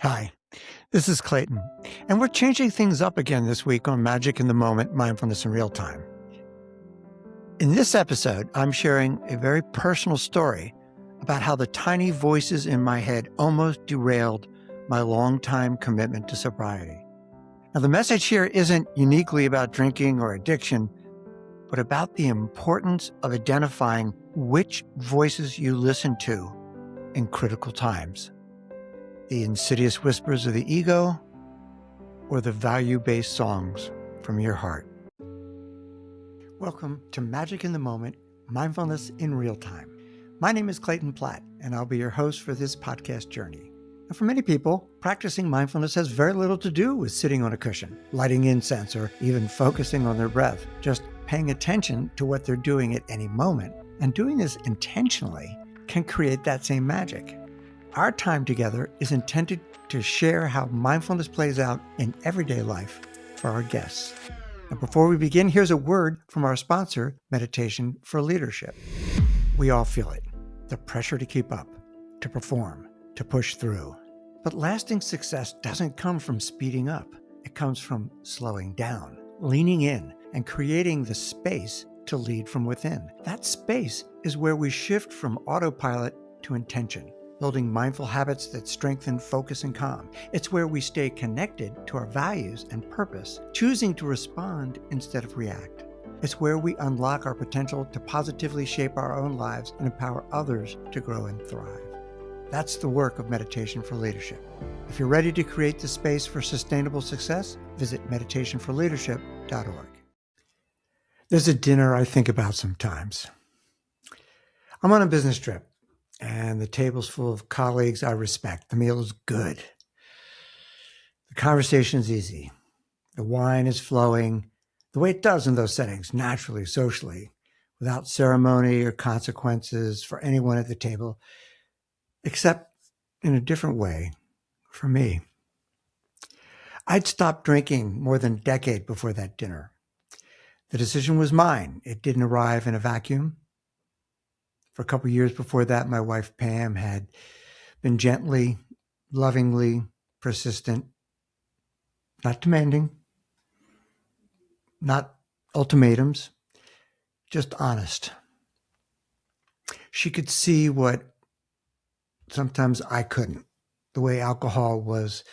Hi, this is Clayton, and we're changing things up again this week on Magic in the Moment, Mindfulness in Real Time. In this episode, I'm sharing a very personal story about how the tiny voices in my head almost derailed my longtime commitment to sobriety. Now, the message here isn't uniquely about drinking or addiction, but about the importance of identifying which voices you listen to in critical times. The insidious whispers of the ego, or the value-based songs from your heart. Welcome to Magic in the Moment, Mindfulness in Real Time. My name is Clayton Platt, and I'll be your host for this podcast journey. And for many people, practicing mindfulness has very little to do with sitting on a cushion, lighting incense, or even focusing on their breath. Just paying attention to what they're doing at any moment. And doing this intentionally can create that same magic. Our time together is intended to share how mindfulness plays out in everyday life for our guests. And before we begin, here's a word from our sponsor, Meditation for Leadership. We all feel it, the pressure to keep up, to perform, to push through. But lasting success doesn't come from speeding up. It comes from slowing down, leaning in, and creating the space to lead from within. That space is where we shift from autopilot to intention, building mindful habits that strengthen focus and calm. It's where we stay connected to our values and purpose, choosing to respond instead of react. It's where we unlock our potential to positively shape our own lives and empower others to grow and thrive. That's the work of Meditation for Leadership. If you're ready to create the space for sustainable success, visit meditationforleadership.org. There's a dinner I think about sometimes. I'm on a business trip, and the table's full of colleagues I respect. The meal is good. The conversation's easy. The wine is flowing the way it does in those settings, naturally, socially, without ceremony or consequences for anyone at the table, except in a different way for me. I'd stopped drinking more than a decade before that dinner. The decision was mine. It didn't arrive in a vacuum. For a couple of years before that, my wife, Pam, had been gently, lovingly persistent, not demanding, not ultimatums, just honest. She could see what sometimes I couldn't, the way alcohol was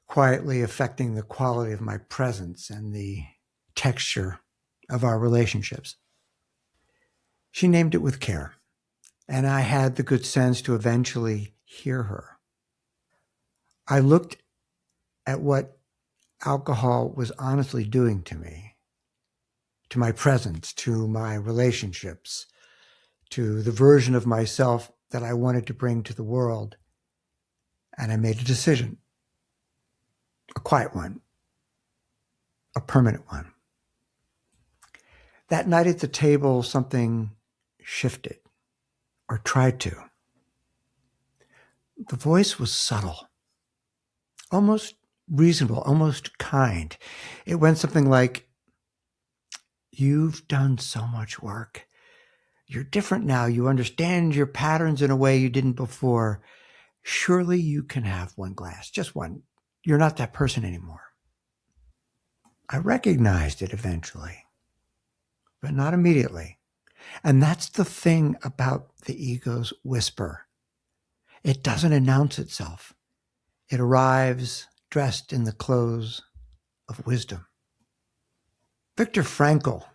quietly affecting the quality of my presence and the texture of our relationships. She named it with care. And I had the good sense to eventually hear her. I looked at what alcohol was honestly doing to me, to my presence, to my relationships, to the version of myself that I wanted to bring to the world. And I made a decision, a quiet one, a permanent one. That night at the table, something shifted. Or tried to. The voice was subtle, almost reasonable, almost kind. It went something like, "You've done so much work. You're different now. You understand your patterns in a way you didn't before. Surely you can have one glass, just one. You're not that person anymore." I recognized it eventually, but not immediately. And that's the thing about the ego's whisper. It doesn't announce itself. It arrives dressed in the clothes of wisdom. Viktor Frankl,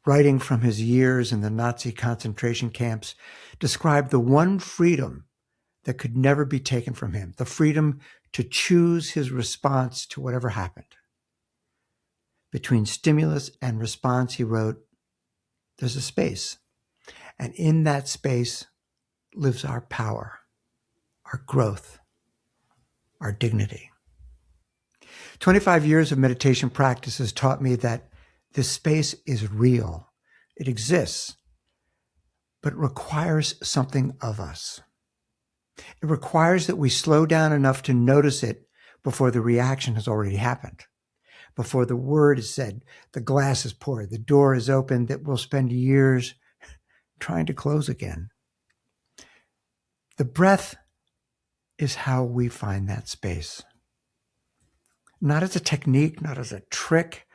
writing from his years in the Nazi concentration camps, described the one freedom that could never be taken from him, the freedom to choose his response to whatever happened. Between stimulus and response, he wrote, there's a space. And in that space lives our power, our growth, our dignity. 25 years of meditation practice has taught me that this space is real. It exists, but it requires something of us. It requires that we slow down enough to notice it before the reaction has already happened, before the word is said, the glass is poured, the door is opened, that we'll spend years trying to close again. The breath is how we find that space. Not as a technique, not as a trick,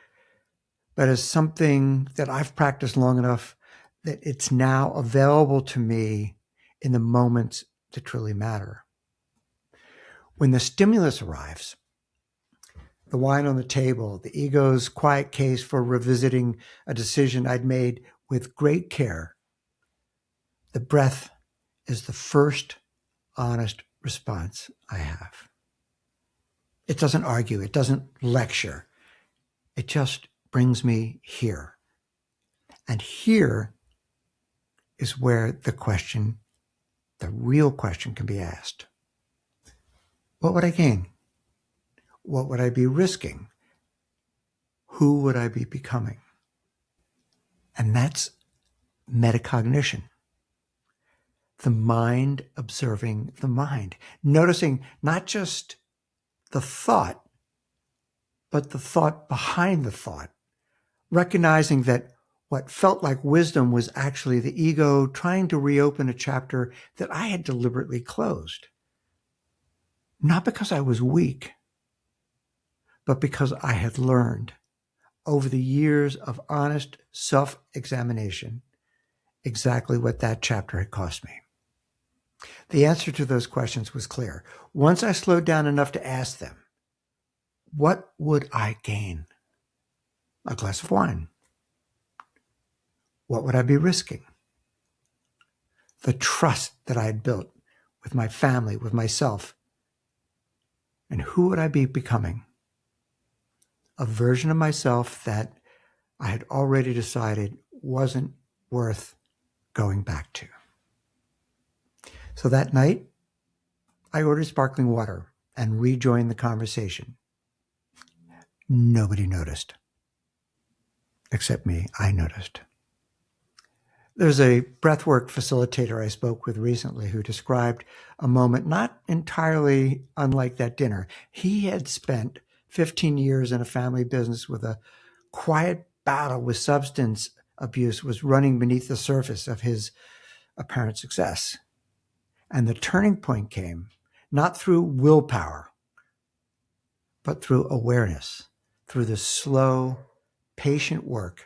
but as something that I've practiced long enough that it's now available to me in the moments that truly matter. When the stimulus arrives, the wine on the table, the ego's quiet case for revisiting a decision I'd made with great care, the breath is the first honest response I have. It doesn't argue, it doesn't lecture. It just brings me here. And here is where the real question can be asked. What would I gain? What would I be risking? Who would I be becoming? And that's metacognition. The mind observing the mind, noticing not just the thought, but the thought behind the thought, recognizing that what felt like wisdom was actually the ego trying to reopen a chapter that I had deliberately closed. Not because I was weak, but because I had learned over the years of honest self-examination exactly what that chapter had cost me. The answer to those questions was clear. Once I slowed down enough to ask them, what would I gain? A glass of wine. What would I be risking? The trust that I had built with my family, with myself. And who would I be becoming? A version of myself that I had already decided wasn't worth going back to. So that night, I ordered sparkling water and rejoined the conversation. Nobody noticed. Except me, I noticed. There's a breathwork facilitator I spoke with recently who described a moment not entirely unlike that dinner. He had spent 15 years in a family business with a quiet battle with substance abuse was running beneath the surface of his apparent success. And the turning point came not through willpower, but through awareness, through the slow, patient work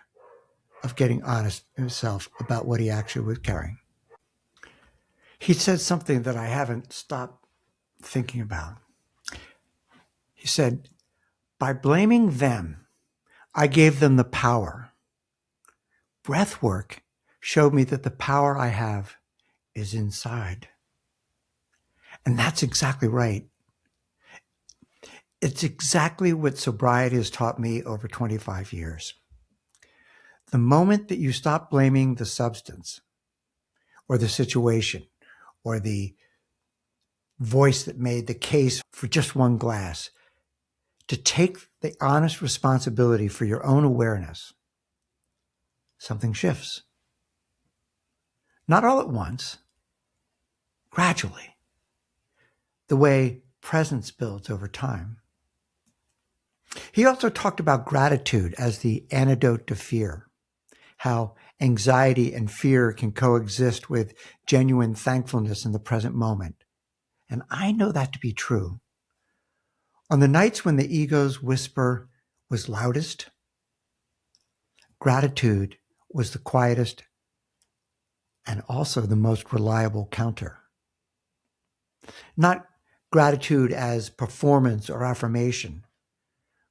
of getting honest himself about what he actually was carrying. He said something that I haven't stopped thinking about. He said, by blaming them, I gave them the power. Breath work showed me that the power I have is inside. And that's exactly right. It's exactly what sobriety has taught me over 25 years. The moment that you stop blaming the substance or the situation or the voice that made the case for just one glass, to take the honest responsibility for your own awareness, something shifts. Not all at once, gradually, the way presence builds over time. He also talked about gratitude as the antidote to fear, how anxiety and fear can coexist with genuine thankfulness in the present moment. And I know that to be true. On the nights when the ego's whisper was loudest, gratitude was the quietest and also the most reliable counter. Not gratitude as performance or affirmation,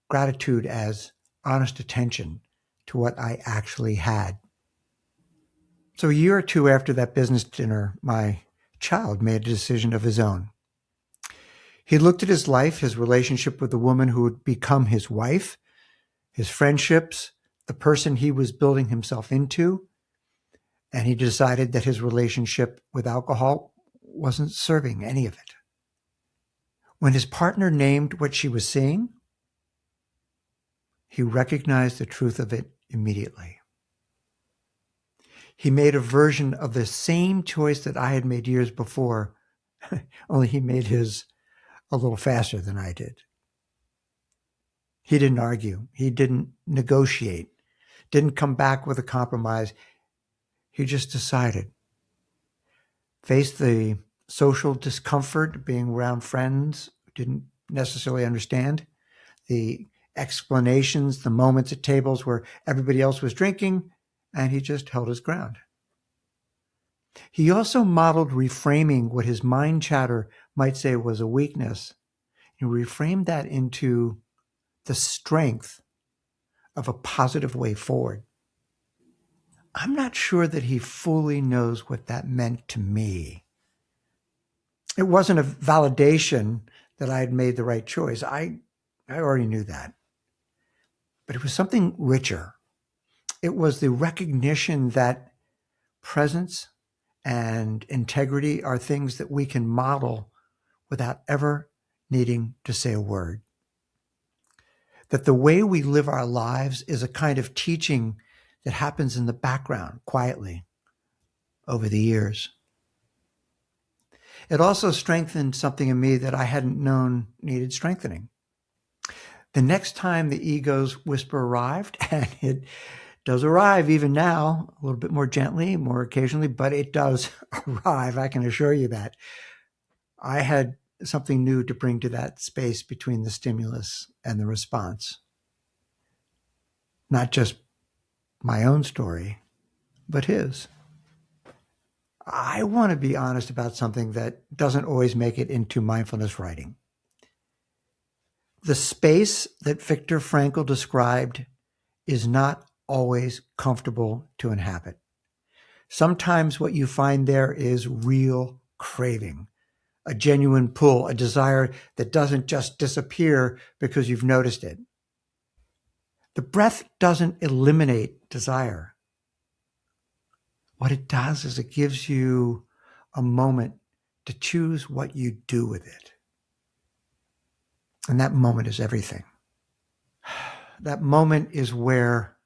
gratitude as honest attention to what I actually had. So a year or two after that business dinner, my child made a decision of his own. He looked at his life, his relationship with the woman who would become his wife, his friendships, the person he was building himself into, and he decided that his relationship with alcohol wasn't serving any of it. When his partner named what she was seeing, he recognized the truth of it immediately. He made a version of the same choice that I had made years before, only he made his a little faster than I did. He didn't argue. He didn't negotiate, didn't come back with a compromise. He just decided, faced the social discomfort, being around friends who didn't necessarily understand, the explanations, the moments at tables where everybody else was drinking, and he just held his ground. He also modeled reframing what his mind chatter might say was a weakness. He reframed that into the strength of a positive way forward. I'm not sure that he fully knows what that meant to me. It wasn't a validation that I had made the right choice. I already knew that. But it was something richer. It was the recognition that presence and integrity are things that we can model without ever needing to say a word. That the way we live our lives is a kind of teaching that happens in the background quietly over the years. It also strengthened something in me that I hadn't known needed strengthening. The next time the ego's whisper arrived, and it does arrive even now, a little bit more gently, more occasionally, but it does arrive, I can assure you that. I had something new to bring to that space between the stimulus and the response. Not just my own story, but his. I want to be honest about something that doesn't always make it into mindfulness writing. The space that Viktor Frankl described is not always comfortable to inhabit. Sometimes what you find there is real craving, a genuine pull, a desire that doesn't just disappear because you've noticed it. The breath doesn't eliminate desire. What it does is it gives you a moment to choose what you do with it. And that moment is everything. That moment is where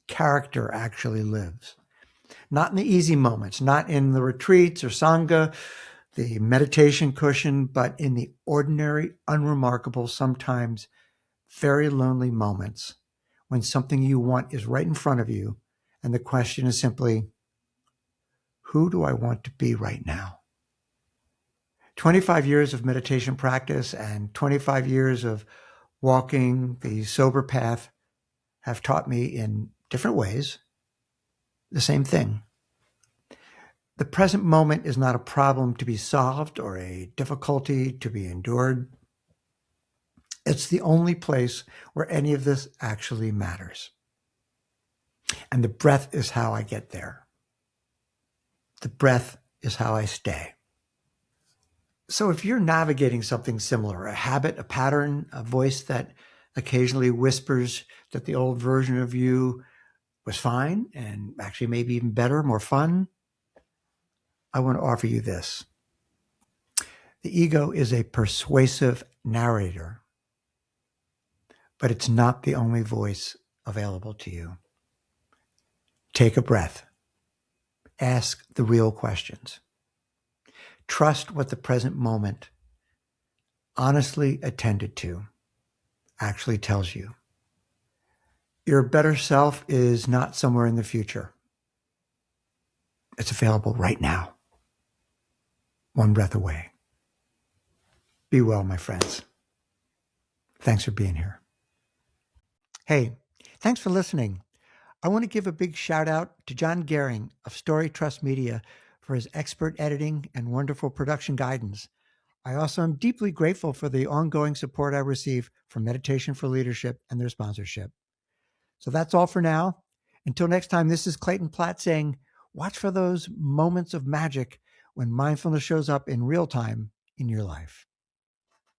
character actually lives. Not in the easy moments, not in the retreats or Sangha, the meditation cushion, but in the ordinary, unremarkable, sometimes very lonely moments when something you want is right in front of you. And the question is simply, who do I want to be right now? 25 years of meditation practice and 25 years of walking the sober path have taught me in different ways the same thing. The present moment is not a problem to be solved or a difficulty to be endured. It's the only place where any of this actually matters. And the breath is how I get there. The breath is how I stay. So if you're navigating something similar, a habit, a pattern, a voice that occasionally whispers that the old version of you was fine and actually maybe even better, more fun, I want to offer you this. The ego is a persuasive narrator, but it's not the only voice available to you. Take a breath. Ask the real questions. Trust what the present moment, honestly attended to, actually tells you. Your better self is not somewhere in the future. It's available right now, one breath away. Be well, my friends. Thanks for being here. Hey, thanks for listening. I want to give a big shout out to John Gehring of Story Trust Media for his expert editing and wonderful production guidance. I also am deeply grateful for the ongoing support I receive from Meditation for Leadership and their sponsorship. So that's all for now. Until next time, this is Clayton Platt saying, watch for those moments of magic when mindfulness shows up in real time in your life.